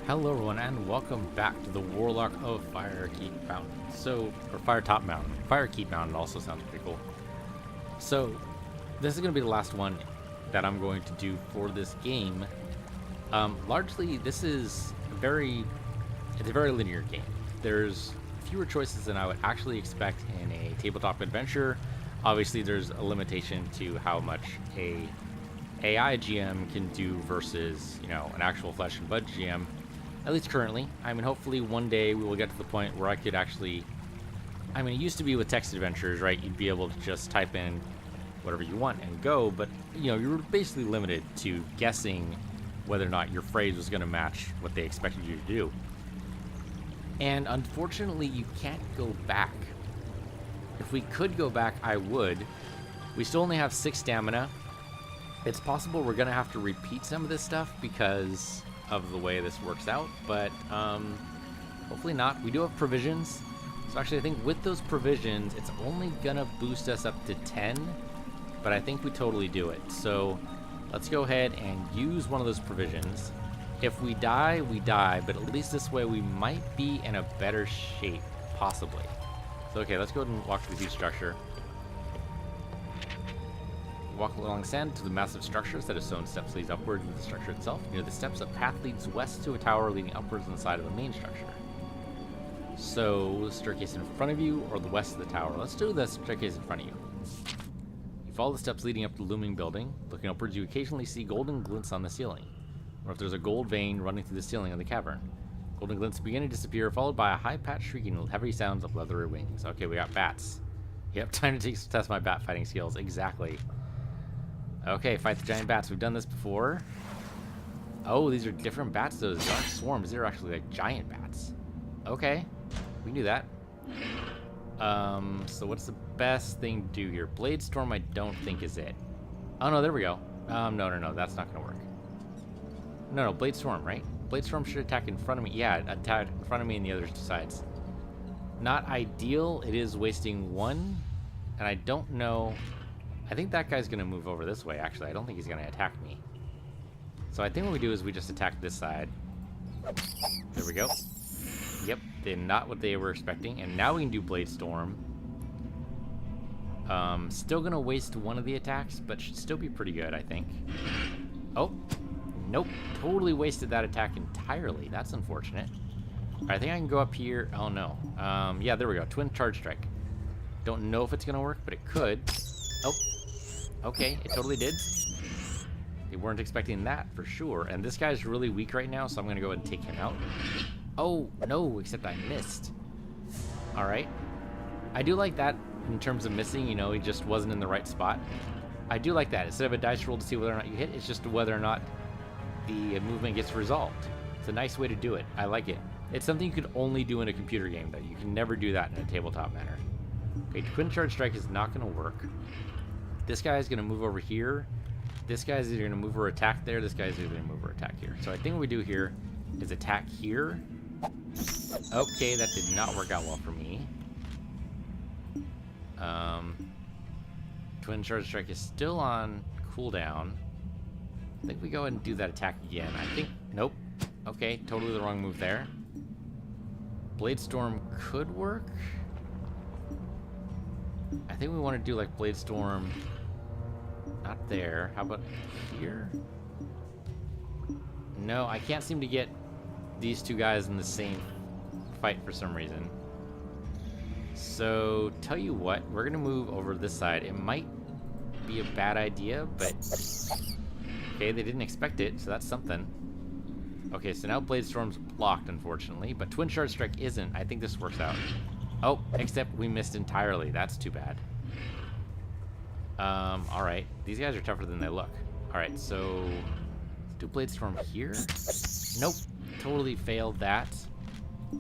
Hello everyone and welcome back to the Warlock of Firetop Mountain. Or Firetop Mountain. Firetop Mountain also sounds pretty cool. So, this is going to be the last one that I'm going to do for this game. Largely, this is it's a very linear game. There's fewer choices than I would actually expect in a tabletop adventure. Obviously, there's a limitation to how much a AI GM can do versus, an actual flesh and blood GM. At least currently. I mean, hopefully one day we will get to the point where I could actually... I mean, it used to be with text adventures, right? You'd be able to just type in whatever you want and go, but, you were basically limited to guessing whether or not your phrase was going to match what they expected you to do. And unfortunately, you can't go back. If we could go back, I would. We still only have 6 stamina. It's possible we're going to have to repeat some of this stuff because of the way this works out, but hopefully not. We do have provisions, so actually I think with those provisions it's only gonna boost us up to 10, but I think we totally do it. So let's go ahead and use one of those provisions. If we die, we die, but at least this way we might be in a better shape, possibly. So okay, let's go ahead and walk to the huge structure. Walk along sand to the massive structures that have stone steps leads upward into the structure itself. Near the steps, a path leads west to a tower leading upwards on the side of the main structure. So, the staircase in front of you or the west of the tower? Let's do the staircase in front of you. You follow the steps leading up to the looming building. Looking upwards, you occasionally see golden glints on the ceiling, or if there's a gold vein running through the ceiling of the cavern. Golden glints begin to disappear, followed by a high-pitched shrieking with heavy sounds of leathery wings. Okay, we got bats. Yep, time to test my bat fighting skills. Exactly. Okay, fight the giant bats. We've done this before. Oh, these are different bats. Those aren't swarms. They're actually like giant bats. Okay, we can do that. So what's the best thing to do here? Blade Storm I don't think is it. Oh, no, there we go. No. That's not going to work. No, Blade Storm, right? Blade Storm should attack in front of me. Yeah, attack in front of me and the other two sides. Not ideal. It is wasting 1. And I don't know... I think that guy's going to move over this way, actually. I don't think he's going to attack me. So I think what we do is we just attack this side. There we go. Yep, they're not what they were expecting. And now we can do Blade Storm. Still going to waste 1 of the attacks, but should still be pretty good, I think. Oh, nope. Totally wasted that attack entirely. That's unfortunate. I think I can go up here. Oh, no. Yeah, there we go. Twin Charge Strike. Don't know if it's going to work, but it could. Oh. Okay, it totally did. They weren't expecting that for sure. And this guy's really weak right now, so I'm going to go ahead and take him out. Oh, no, except I missed. Alright. I do like that in terms of missing, he just wasn't in the right spot. I do like that. Instead of a dice roll to see whether or not you hit, it's just whether or not the movement gets resolved. It's a nice way to do it. I like it. It's something you could only do in a computer game, though. You can never do that in a tabletop manner. Okay, Twin Charge Strike is not going to work. This guy is going to move over here. This guy is either going to move or attack there. This guy is either going to move or attack here. So I think what we do here is attack here. Okay, that did not work out well for me. Twin Charge Strike is still on cooldown. I think we go ahead and do that attack again. I think... Nope. Okay, totally the wrong move there. Blade Storm could work. I think we want to do like Blade Storm... Not there. How about here? No, I can't seem to get these two guys in the same fight for some reason. So, tell you what, we're going to move over to this side. It might be a bad idea, but... Okay, they didn't expect it, so that's something. Okay, so now Blade Storm's blocked, unfortunately, but Twin Charge Strike isn't. I think this works out. Oh, except we missed entirely. That's too bad. Alright. These guys are tougher than they look. Alright, so... Let's do Blade Storm here. Nope. Totally failed that.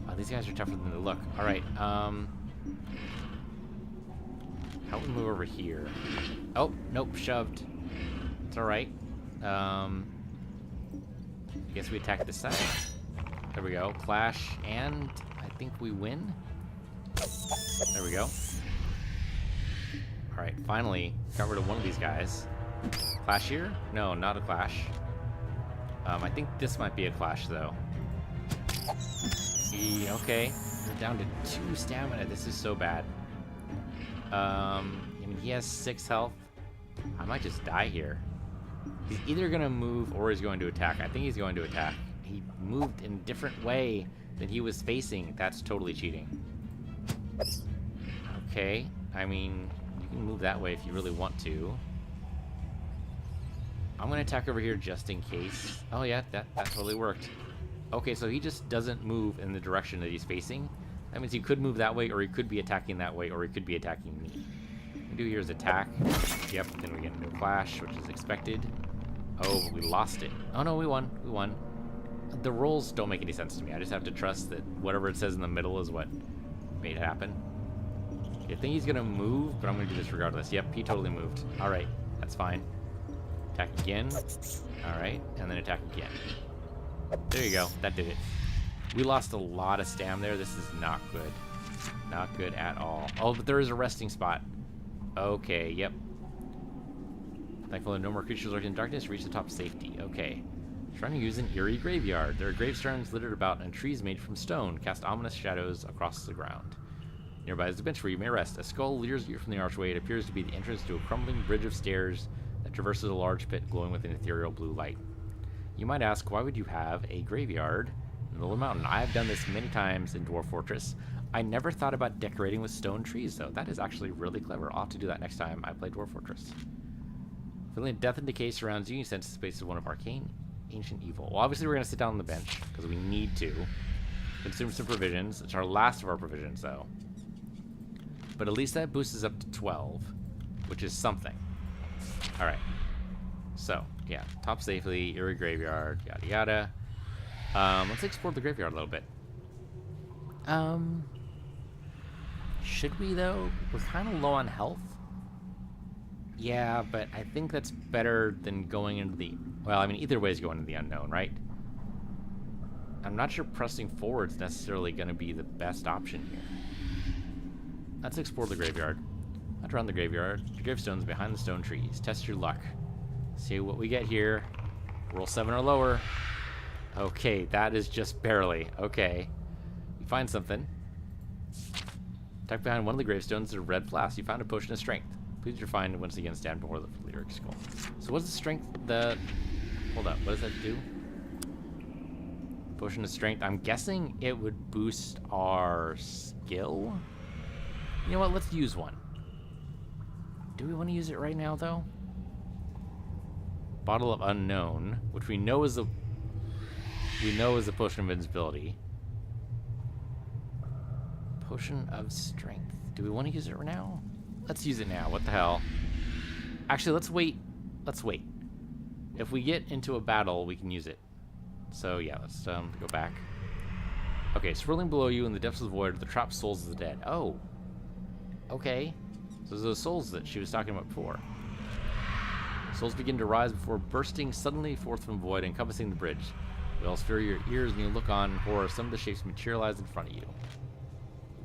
Oh, these guys are tougher than they look. Alright, how do we move over here? Oh, nope, shoved. It's alright. I guess we attack this side. There we go. Clash, and I think we win. There we go. Alright, finally got rid of one of these guys. Clash here? No, not a clash. I think this might be a clash, though. Okay. We're down to 2 stamina. This is so bad. I mean, he has 6 health. I might just die here. He's either going to move or he's going to attack. I think he's going to attack. He moved in a different way than he was facing. That's totally cheating. Okay. I mean, you can move that way if you really want to. I'm going to attack over here just in case. Oh, yeah, that totally worked. Okay, so he just doesn't move in the direction that he's facing. That means he could move that way, or he could be attacking that way, or he could be attacking me. What we do here is attack. Yep, then we get into a clash, which is expected. Oh, but we lost it. Oh, no, we won. We won. The rolls don't make any sense to me. I just have to trust that whatever it says in the middle is what made it happen. I think he's going to move, but I'm going to do this regardless. Yep, he totally moved. All right, that's fine. Attack again. All right, and then attack again. There you go. That did it. We lost a lot of stam there. This is not good. Not good at all. Oh, but there is a resting spot. Okay, yep. Thankfully, no more creatures lurking in darkness. Reach the top safety. Okay. Trying to use an eerie graveyard. There are gravestones littered about and trees made from stone cast ominous shadows across the ground. Nearby is a bench where you may rest. A skull leers you from the archway. It appears to be the entrance to a crumbling bridge of stairs that traverses a large pit glowing with an ethereal blue light. You might ask, why would you have a graveyard in the middle of the mountain? I have done this many times in Dwarf Fortress. I never thought about decorating with stone trees, though. That is actually really clever. I'll have to do that next time I play Dwarf Fortress. Feeling death and decay surrounds you. You sense the space is one of arcane, ancient evil. Well, obviously we're going to sit down on the bench, because we need to. Consume some provisions. It's our last of our provisions, though. But at least that boosts us up to 12, which is something. Alright. So, yeah. Top safely, eerie graveyard, yada yada. Let's explore the graveyard a little bit. Should we, though? We're kind of low on health. Yeah, but I think that's better than going into the... Well, I mean, either way is going into the unknown, right? I'm not sure pressing forward is necessarily going to be the best option here. Let's explore the graveyard. Not around the graveyard. The gravestones behind the stone trees. Test your luck. See what we get here. Roll 7 or lower. Okay, that is just barely. Okay. You find something. Tucked behind one of the gravestones is a red flask. You found a potion of strength. Please your find once again stand before the lyric skull. So what's the strength? Hold up. What does that do? Potion of strength. I'm guessing it would boost our skill. You know what? Let's use one. Do we want to use it right now, though? Bottle of Unknown, which we know is a potion of invincibility. Potion of strength. Do we want to use it right now? Let's use it now. What the hell? Actually, let's wait. Let's wait. If we get into a battle, we can use it. So yeah, let's go back. Okay, swirling below you in the depths of the void are the trapped souls of the dead. Oh. Okay. So those are the souls that she was talking about before. Souls begin to rise before bursting suddenly forth from the void, encompassing the bridge. We all sphere your ears and you look on in horror. Some of the shapes materialize in front of you.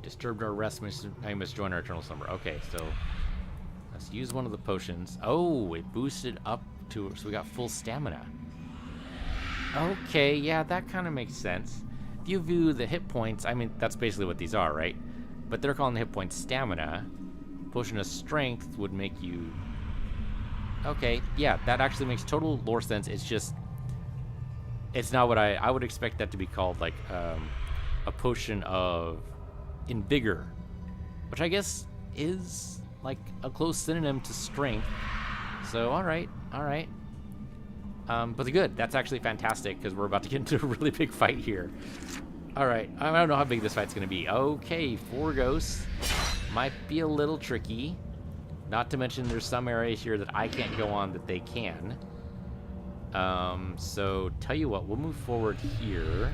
Disturbed our rest, now you must join our eternal slumber. Okay, so let's use one of the potions. Oh, it boosted up to, so we got full stamina. Okay, yeah, that kind of makes sense. If you view the hit points, I mean, that's basically what these are, right? But they're calling the hit points stamina. Potion of strength would make you... Okay, yeah, that actually makes total lore sense. It's just... It's not what I would expect that to be called, like, a potion of... in vigor, which I guess is like a close synonym to strength. So all right. But the good, that's actually fantastic because we're about to get into a really big fight here. All right, I don't know how big this fight's gonna be. Okay, 4 ghosts might be a little tricky. Not to mention there's some areas here that I can't go on that they can. So tell you what, we'll move forward here.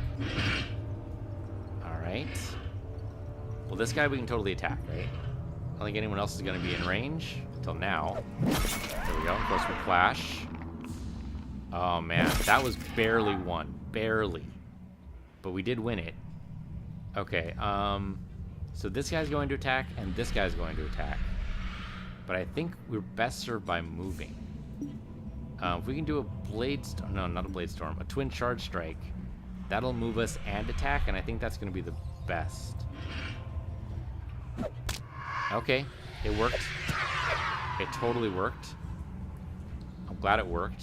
All right. Well, this guy we can totally attack, right? I don't think anyone else is going to be in range until now. There we go. Of course, we clash. Oh, man. That was barely won. Barely. But we did win it. Okay. So this guy's going to attack, and this guy's going to attack. But I think we're best served by moving. If we can do a blade storm... No, not a blade storm. A twin charge strike. That'll move us and attack, and I think that's going to be the best. Okay, it worked. It totally worked. I'm glad it worked.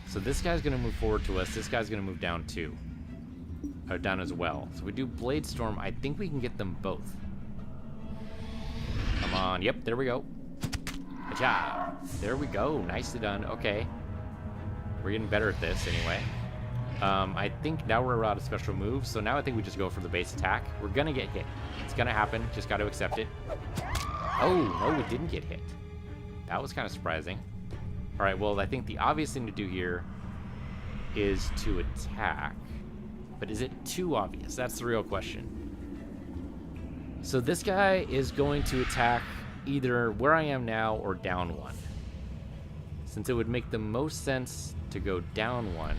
So this guy's going to move forward to us. This guy's going to move down too. Or down as well. So we do Blade Storm. I think we can get them both. Come on. Yep, there we go. Good job. There we go. Nicely done. Okay. We're getting better at this anyway. I think now we're out of special moves, so now I think we just go for the base attack. We're gonna get hit. It's gonna happen. Just got to accept it. Oh, no, we didn't get hit. That was kind of surprising. All right, well, I think the obvious thing to do here is to attack. But is it too obvious? That's the real question. So this guy is going to attack either where I am now or down one. Since it would make the most sense to go down one,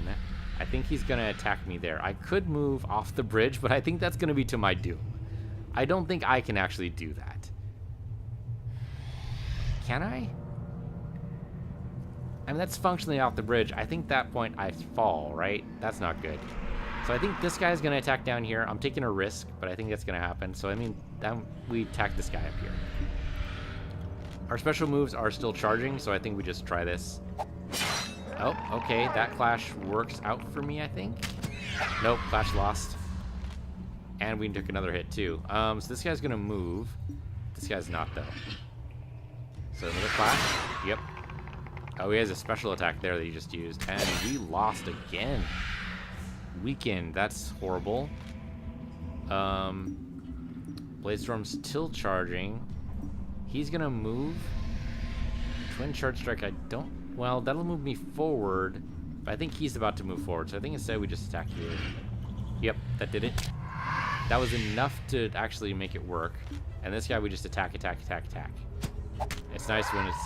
I think he's going to attack me there. I could move off the bridge, but I think that's going to be to my doom. I don't think I can actually do that. Can I? I mean, that's functionally off the bridge. I think that point I fall, right? That's not good. So I think this guy's going to attack down here. I'm taking a risk, but I think that's going to happen. So, I mean, then we attack this guy up here. Our special moves are still charging, so I think we just try this. Oh, okay. That clash works out for me, I think. Nope, clash lost. And we took another hit, too. So this guy's going to move. This guy's not, though. So another clash. Yep. Oh, he has a special attack there that he just used. And we lost again. Weakened. That's horrible. Blade Storm's still charging. He's gonna move. Twin Charge Strike, I don't... Well, that'll move me forward. But I think he's about to move forward. So I think instead we just attack here. Yep, that did it. That was enough to actually make it work. And this guy we just attack, attack, attack, attack. It's nice when it's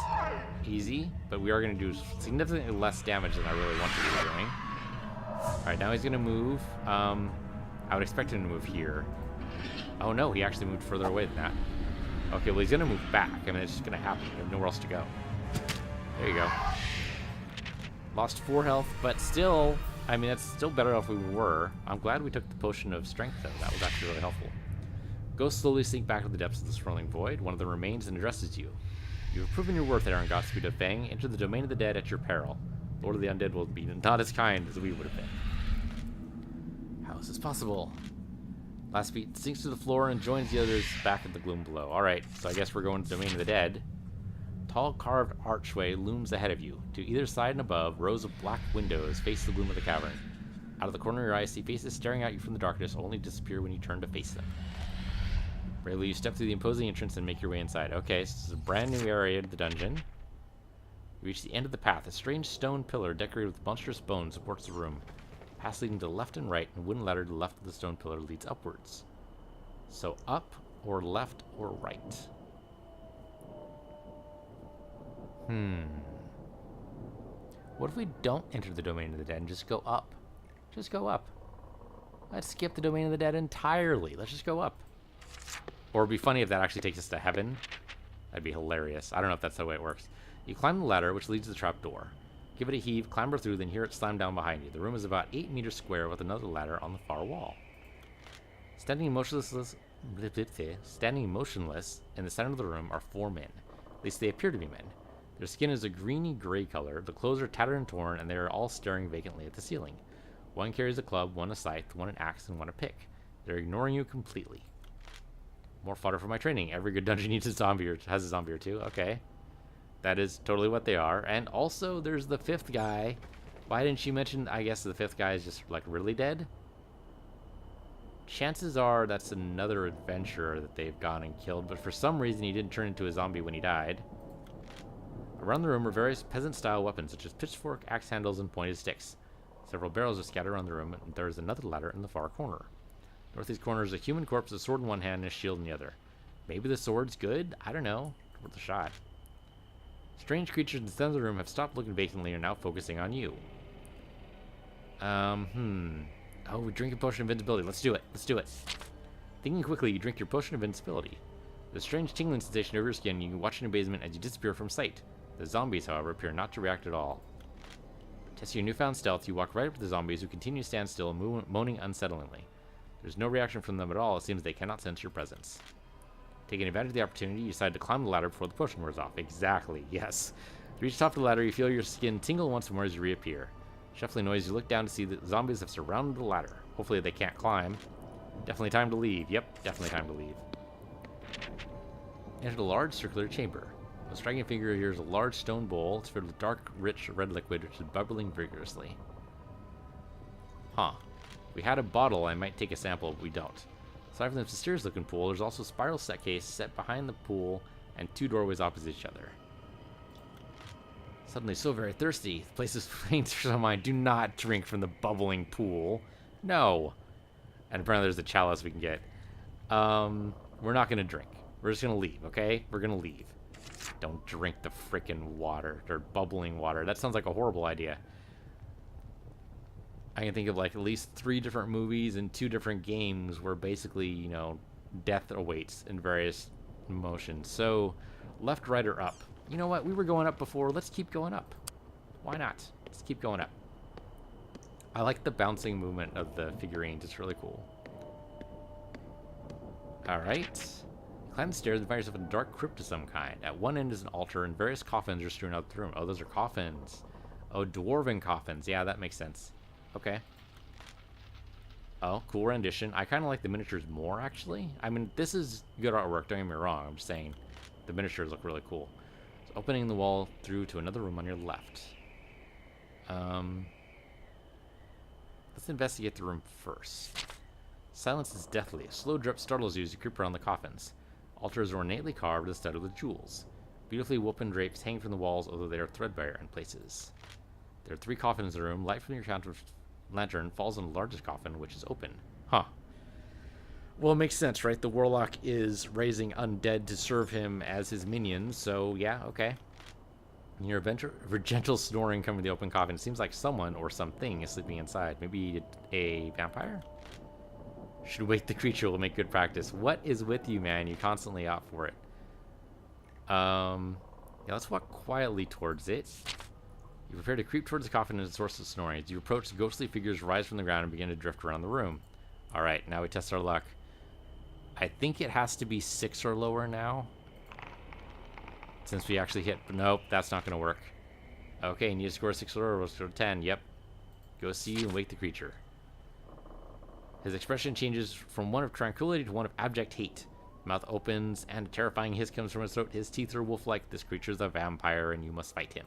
easy, but we are going to do significantly less damage than I really want to be doing. Alright, now he's going to move. I would expect him to move here. Oh no, he actually moved further away than that. Okay, well he's going to move back. I mean, it's just going to happen. We have nowhere else to go. There you go. Lost 4 health, but still, I mean, that's still better off we were. I'm glad we took the potion of strength, though. That was actually really helpful. Ghosts slowly sink back to the depths of the swirling void. One of them remains and addresses you. You have proven your worth, Aaron Godspeed of Fang. Enter the domain of the dead at your peril. Lord of the Undead will be not as kind as we would have been. How is this possible? Last feet sinks to the floor and joins the others back in the gloom below. Alright, so I guess we're going to the domain of the dead. Tall carved archway looms ahead of you. To either side and above, rows of black windows face the gloom of the cavern. Out of the corner of your eye, see faces staring at you from the darkness, only disappear when you turn to face them. Bravely, you step through the imposing entrance and make your way inside. Okay, so this is a brand new area of the dungeon. You reach the end of the path. A strange stone pillar decorated with monstrous bones supports the room. A path leading to the left and right, and a wooden ladder to the left of the stone pillar leads upwards. So up, or left, or right. What if we don't enter the domain of the dead and just go up? Just go up. Let's skip the domain of the dead entirely. Let's just go up. Or it'd be funny if that actually takes us to heaven. That'd be hilarious. I don't know if that's the way it works. You climb the ladder, which leads to the trap door. Give it a heave, clamber through, then hear it slam down behind you. The room is about 8 meters square with another ladder on the far wall. Standing motionless in the center of the room are 4 men. At least they appear to be men. Their skin is a greeny gray color. The clothes are tattered and torn, and they are all staring vacantly at the ceiling. One carries a club, one a scythe, one an axe, and one a pick. They're ignoring you completely. More fodder for my training. Every good dungeon needs a zombie or has a zombie or two. Okay. That is totally what they are. And also, there's the 5th guy. Why didn't you mention, I guess the 5th guy is just, like, really dead? Chances are that's another adventurer that they've gone and killed, but for some reason he didn't turn into a zombie when he died. Around the room are various peasant-style weapons, such as pitchfork, axe handles, and pointed sticks. Several barrels are scattered around the room, and there is another ladder in the far corner. Northeast corner is a human corpse with a sword in one hand and a shield in the other. Maybe the sword's good? I don't know. Worth a shot. Strange creatures in the center of the room have stopped looking vacantly and are now focusing on you. Oh, we drink a potion of invincibility. Let's do it. Let's do it. Thinking quickly, you drink your potion of invincibility. There's a strange tingling sensation over your skin, and you can watch in amazement as you disappear from sight. The zombies, however, appear not to react at all. Test your newfound stealth. You walk right up to the zombies who continue to stand still, moaning unsettlingly. There's no reaction from them at all. It seems they cannot sense your presence. Taking advantage of the opportunity, you decide to climb the ladder before the potion wears off. Exactly, yes. You reach the top of the ladder, you feel your skin tingle once more as you reappear. Shuffling noise, you look down to see that the zombies have surrounded the ladder. Hopefully they can't climb. Definitely time to leave. Yep, definitely time to leave. Enter the large circular chamber. The striking figure here is a large stone bowl. It's filled with dark, rich red liquid, which is bubbling vigorously. Huh. If we had a bottle, I might take a sample, but we don't. Aside from this mysterious-looking pool, there's also a spiral set case set behind the pool and 2 doorways opposite each other. Suddenly so very thirsty. The place is flaming through my mind. Do not drink from the bubbling pool. No. And apparently there's a chalice we can get. We're not going to drink. We're just going to leave, okay? We're going to leave. Don't drink the frickin' water. Or bubbling water. That sounds like a horrible idea. I can think of like at least 3 different movies and 2 different games where basically, you know, death awaits in various motions. So, left, right, or up. You know what? We were going up before. Let's keep going up. Why not? Let's keep going up. I like the bouncing movement of the figurines. It's really cool. Alright. Climb the stairs and find yourself in a dark crypt of some kind. At one end is an altar and various coffins are strewn out the room. Oh, those are coffins. Oh, dwarven coffins. Yeah, that makes sense. Okay. Oh, cool rendition. I kind of like the miniatures more, actually. I mean, this is good artwork. Don't get me wrong. I'm just saying the miniatures look really cool. So opening the wall through to another room on your left. Let's investigate the room first. Silence is deathly. A slow drip startles you as you creep around the coffins. Altars are ornately carved and studded with jewels. Beautifully woven drapes hang from the walls, although they are threadbare in places. There are 3 coffins in the room. Light from your lantern falls on the largest coffin, which is open. Huh. Well, it makes sense, right? The Warlock is raising undead to serve him as his minions, so yeah, okay. You hear a gentle snoring coming from the open coffin. It seems like someone or something is sleeping inside. Maybe a vampire? Should wake the creature will make good practice. What is with you, man? You constantly opt for it. Yeah, let's walk quietly towards it. You prepare to creep towards the coffin and the source of snoring. As you approach, the ghostly figures rise from the ground and begin to drift around the room. Alright, now we test our luck. I think it has to be 6 or lower now. Since we actually hit... Nope, that's not going to work. Okay, you need to score 6 or lower. We'll score 10. Yep. Go see you and wake the creature. His expression changes from one of tranquility to one of abject hate. Mouth opens and a terrifying hiss comes from his throat. His teeth are wolf-like. This creature's a vampire and you must fight him.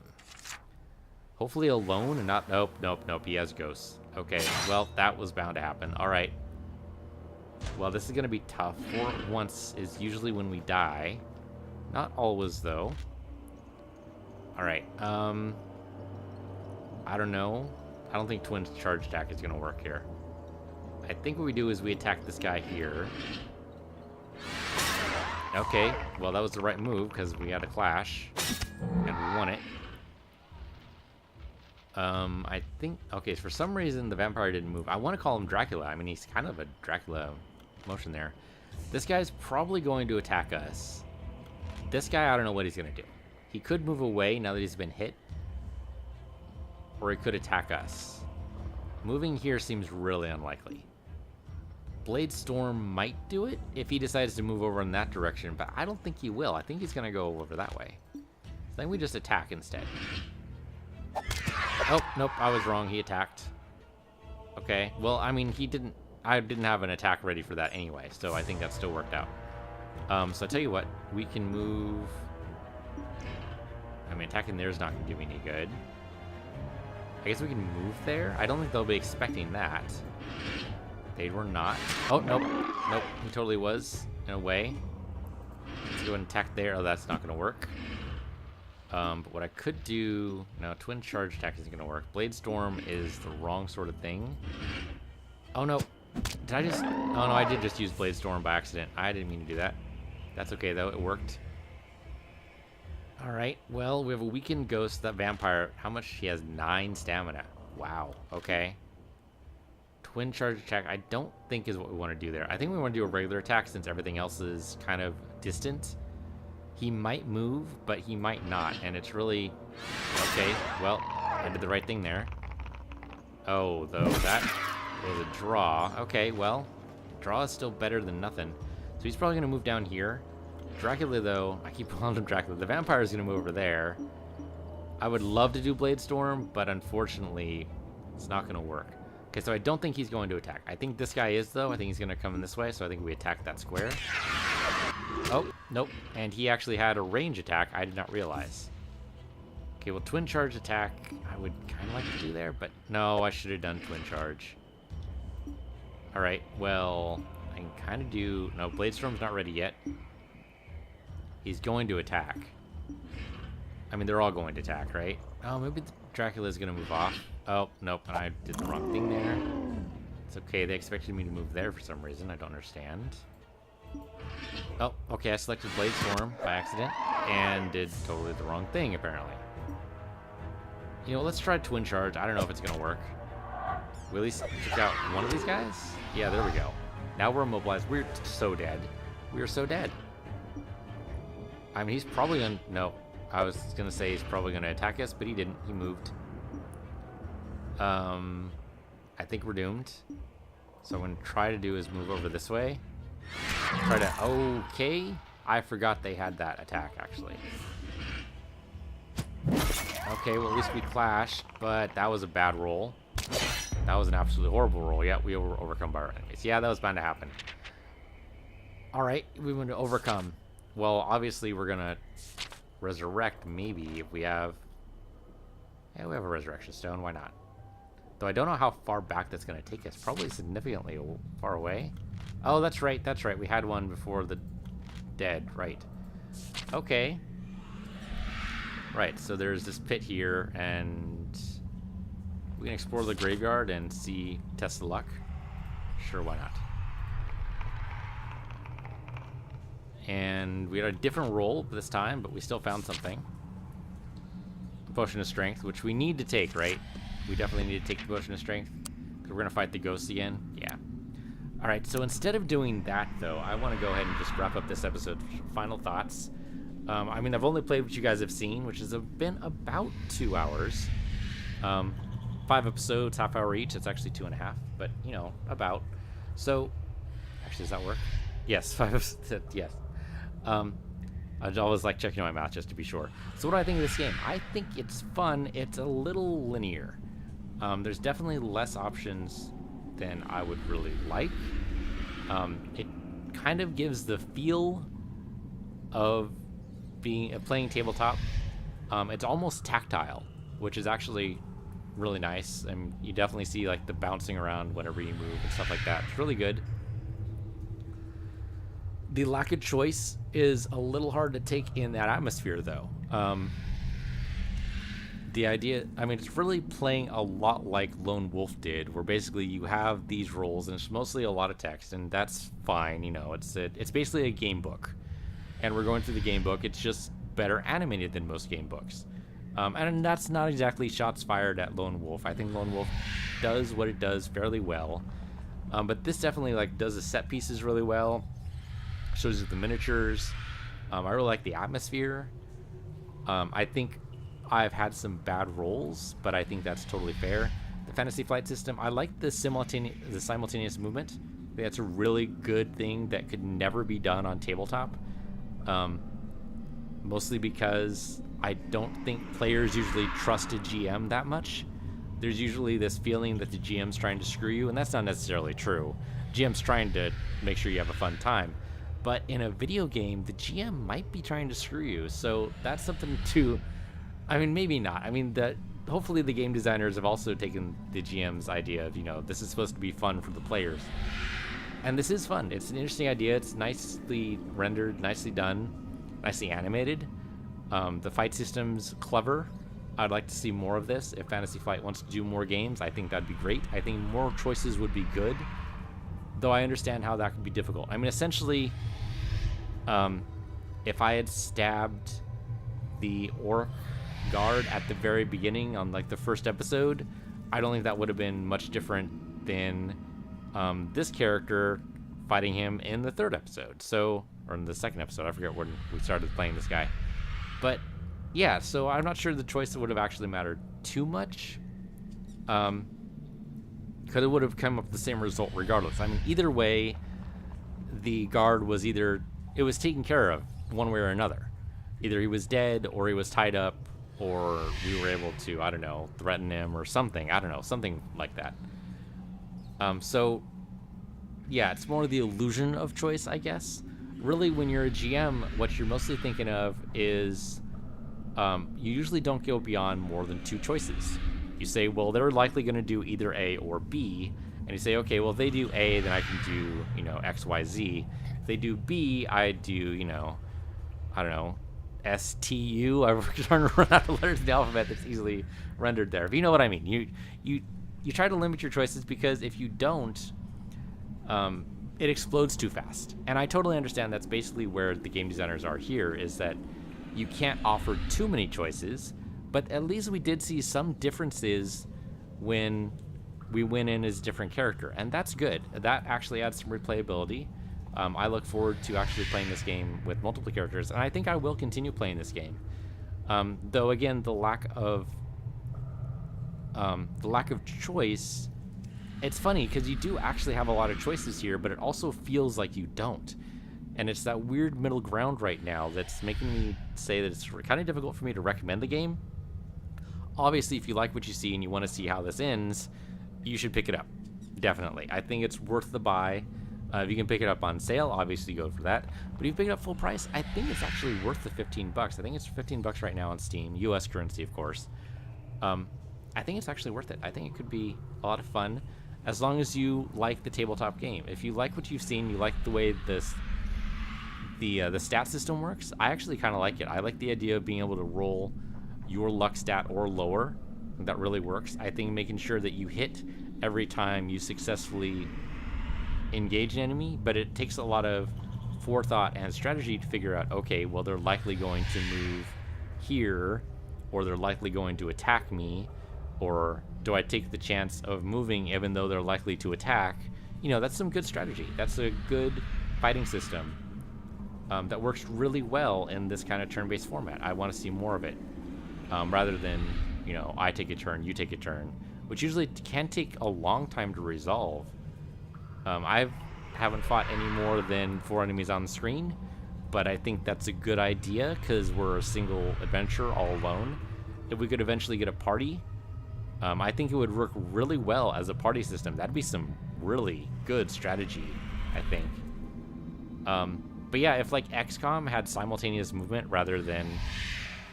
Hopefully alone and not... Nope, nope, nope. He has ghosts. Okay, well, that was bound to happen. Alright. Well, this is going to be tough. 4 at once is usually when we die. Not always, though. Alright, I don't know. I don't think twin charge attack is going to work here. I think what we do is we attack this guy here. Okay, well, that was the right move because we had a clash. And we won it. I think... Okay, so for some reason, the vampire didn't move. I want to call him Dracula. I mean, he's kind of a Dracula motion there. This guy's probably going to attack us. This guy, I don't know what he's going to do. He could move away now that he's been hit. Or he could attack us. Moving here seems really unlikely. Blade Storm might do it if he decides to move over in that direction, but I don't think he will. I think he's going to go over that way. So then we just attack instead. Oh, nope, I was wrong. He attacked. Okay, well, I mean, I didn't have an attack ready for that anyway, so I think that still worked out. So I tell you what, we can move... I mean, attacking there is not going to do me any good. I guess we can move there? I don't think they'll be expecting that. They were not. Oh, nope. Nope, he totally was, in a way. Let's go and attack there. Oh, that's not going to work. But what I could do... No, twin charge attack isn't going to work. Blade Storm is the wrong sort of thing. Oh, no. Did I just... Oh, no, I did just use Blade Storm by accident. I didn't mean to do that. That's okay, though. It worked. Alright, well, we have a weakened ghost. That vampire, how much? He has 9 stamina. Wow, okay. Twin charge attack, I don't think is what we want to do there. I think we want to do a regular attack since everything else is kind of distant. He might move, but he might not, and it's really... Okay, well, I did the right thing there. Oh, though, that was a draw. Okay, well, draw is still better than nothing. So he's probably going to move down here. Dracula, though, I keep calling him Dracula. The vampire is going to move over there. I would love to do Blade Storm, but unfortunately, it's not going to work. Okay, so I don't think he's going to attack. I think this guy is, though. I think he's going to come in this way, so I think we attack that square. Oh, nope. And he actually had a range attack I did not realize. Okay, well, twin charge attack, I would kind of like to do there, but no, I should have done twin charge. All right, well, I can kind of do... No, Blade Storm's not ready yet. He's going to attack. I mean, they're all going to attack, right? Oh, maybe Dracula's going to move off. Oh, nope, and I did the wrong thing there. It's okay, they expected me to move there for some reason. I don't understand. Oh, okay, I selected Blade Storm by accident and did totally the wrong thing, apparently. You know, let's try Twin Charge. I don't know if it's going to work. We at least took out one of these guys? Yeah, there we go. Now we're immobilized. We're so dead. We are so dead. I mean, he's probably going to... No, I was going to say he's probably going to attack us, but he didn't. He moved. I think we're doomed. So what I'm going to try to do is move over this way. Try to... Okay. I forgot they had that attack, actually. Okay, well, at least we clashed, but that was a bad roll. That was an absolutely horrible roll. Yeah, we were overcome by our enemies. Yeah, that was bound to happen. All right, we want to overcome. Well, obviously, we're going to resurrect, maybe, if we have... Yeah, we have a resurrection stone. Why not? Though I don't know how far back that's going to take us. Probably significantly far away. Oh, that's right. That's right. We had one before the dead. Right. Okay. Right, so there's this pit here, and we can explore the graveyard and see, test the luck. Sure, why not? And we had a different roll this time, but we still found something. Potion of Strength, which we need to take, right? We definitely need to take the Potion of Strength, because we're going to fight the ghosts again. Yeah. Alright, so instead of doing that, though, I want to go ahead and just wrap up this episode. Final thoughts. I mean, I've only played what you guys have seen, which has been about 2 hours. 5 episodes, half hour each. It's actually 2.5, but, you know, about. So, actually, does that work? Yes, 5 episodes, yes. I'd always like checking my math just to be sure. So what do I think of this game? I think it's fun. It's a little linear. There's definitely less options than I would really like. It kind of gives the feel of playing tabletop. It's almost tactile, which is actually really nice, and you definitely see like the bouncing around whenever you move and stuff like that. It's really good. The lack of choice is a little hard to take in that atmosphere, though. The idea, I mean, it's really playing a lot like Lone Wolf did, where basically you have these roles and it's mostly a lot of text, and that's fine. You know, it's basically a game book. And we're going through the game book. It's just better animated than most game books. And that's not exactly shots fired at Lone Wolf. I think Lone Wolf does what it does fairly well. But this definitely like does the set pieces really well. Shows you the miniatures. I really like the atmosphere. I think I've had some bad rolls, but I think that's totally fair. The fantasy flight system, I like the simultaneous movement. I think that's a really good thing that could never be done on tabletop. Mostly because I don't think players usually trust a GM that much. There's usually this feeling that the GM's trying to screw you, and that's not necessarily true. GM's trying to make sure you have a fun time. But in a video game, the GM might be trying to screw you, so that's something to... I mean, maybe not. I mean, hopefully the game designers have also taken the GM's idea of, you know, this is supposed to be fun for the players. And this is fun. It's an interesting idea. It's nicely rendered, nicely done, nicely animated. The fight system's clever. I'd like to see more of this. If Fantasy Flight wants to do more games, I think that'd be great. I think more choices would be good, though I understand how that could be difficult. I mean, essentially, if I had stabbed the orc guard at the very beginning on like the first episode, I don't think that would have been much different than this character fighting him in the third episode, or in the second episode. I forget when we started playing this guy. But yeah, so I'm not sure the choice would have actually mattered too much. because it would have come up with the same result regardless. I mean, either way, the guard was it was taken care of one way or another. Either he was dead, or he was tied up, or we were able to, I don't know, threaten him or something. I don't know, something like that. So, yeah, it's more the illusion of choice, I guess. Really, when you're a GM, what you're mostly thinking of is you usually don't go beyond more than 2 choices. You say, well, they're likely going to do either A or B, and you say, okay, well, if they do A, then I can do, you know, X, Y, Z. If they do B, I do, you know, I don't know, S, T, U. I'm trying to run out of letters in the alphabet that's easily rendered there. If you know what I mean. You try to limit your choices, because if you don't, it explodes too fast. And I totally understand that's basically where the game designers are here, is that you can't offer too many choices, but at least we did see some differences when we went in as a different character, and that's good. That actually adds some replayability. I look forward to actually playing this game with multiple characters, and I think I will continue playing this game. Though again, the lack of choice, it's funny because you do actually have a lot of choices here, but it also feels like you don't. And it's that weird middle ground right now that's making me say that it's kind of difficult for me to recommend the game. Obviously, if you like what you see and you want to see how this ends, you should pick it up. Definitely. I think it's worth the buy. If you can pick it up on sale, obviously go for that. But if you pick it up full price, I think it's actually worth the $15. I think it's $15 right now on Steam, US currency, of course. I think it's actually worth it. I think it could be a lot of fun, as long as you like the tabletop game. If you like what you've seen, you like the way the stat system works, I actually kind of like it. I like the idea of being able to roll your luck stat or lower. That really works. I think making sure that you hit every time you successfully engage an enemy, but it takes a lot of forethought and strategy to figure out, okay, well, they're likely going to move here, or they're likely going to attack me, or do I take the chance of moving even though they're likely to attack? You know, that's some good strategy. That's a good fighting system that works really well in this kind of turn-based format. I want to see more of it, rather than, you know, I take a turn, you take a turn, which usually can take a long time to resolve. I haven't fought any more than 4 enemies on the screen, but I think that's a good idea because we're a single adventure all alone. If we could eventually get a party, I think it would work really well as a party system. That'd be some really good strategy, I think. But yeah, if like XCOM had simultaneous movement rather than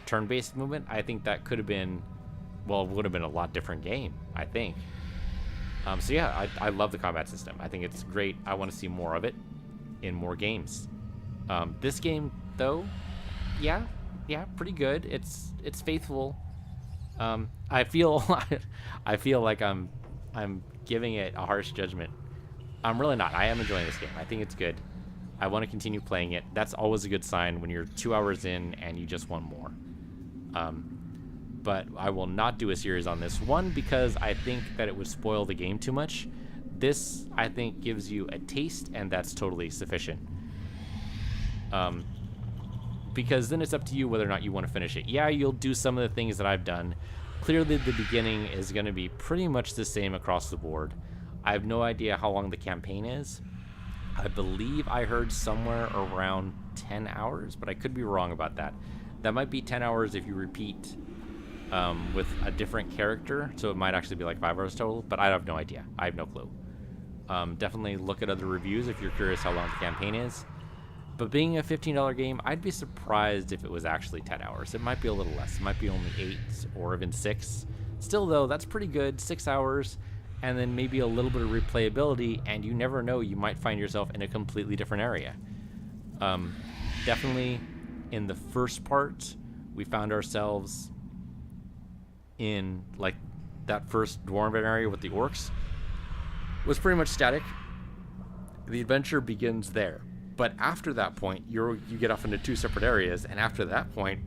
turn-based movement, I think that could have been, well, it would have been a lot different game, I think. So yeah, I love the combat system. I think it's great. I want to see more of it in more games. This game, though, yeah, pretty good. It's faithful. I feel like I'm giving it a harsh judgment. I'm really not. I am enjoying this game. I think it's good. I want to continue playing it. That's always a good sign when you're 2 hours in and you just want more. But I will not do a series on this one because I think that it would spoil the game too much. This, I think, gives you a taste, and that's totally sufficient. Because then it's up to you whether or not you want to finish it. Yeah, you'll do some of the things that I've done. Clearly, the beginning is going to be pretty much the same across the board. I have no idea how long the campaign is. I believe I heard somewhere around 10 hours, but I could be wrong about that. That might be 10 hours if you repeat with a different character, so it might actually be like 5 hours total, but I have no idea. I have no clue. Definitely look at other reviews if you're curious how long the campaign is. But being a $15 game, I'd be surprised if it was actually 10 hours. It might be a little less. It might be only 8 or even 6. Still, though, that's pretty good. 6 hours, and then maybe a little bit of replayability, and you never know, you might find yourself in a completely different area. Definitely in the first part, we found ourselves in like that first dwarven area with the orcs. It was pretty much static. The adventure begins there. But after that point, you get off into 2 separate areas, and after that point,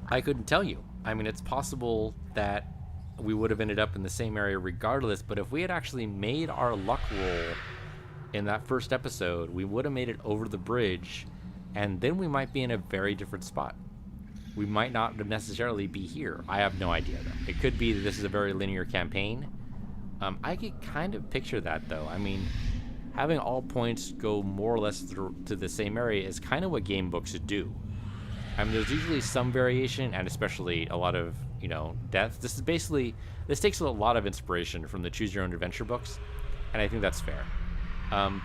I couldn't tell you. I mean, it's possible that we would have ended up in the same area regardless, but if we had actually made our luck roll in that first episode, we would have made it over the bridge, and then we might be in a very different spot. We might not necessarily be here. I have no idea, though. It could be that this is a very linear campaign, I could kind of picture that though. I mean, having all points go more or less to the same area is kind of what game books do. I mean, there's usually some variation, and especially a lot of, death. This takes a lot of inspiration from the Choose Your Own Adventure books, and I think that's fair.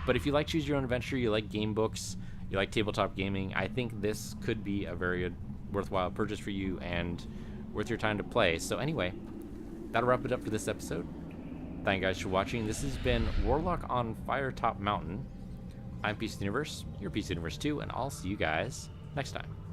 But if you like Choose Your Own Adventure, you like game books, you like tabletop gaming, I think this could be a very good, worthwhile purchase for you and worth your time to play. So anyway, that'll wrap it up for this episode. Thank you guys for watching. This has been Warlock on Firetop Mountain. I'm Peace of the Universe, you're Peace of the Universe too, and I'll see you guys next time.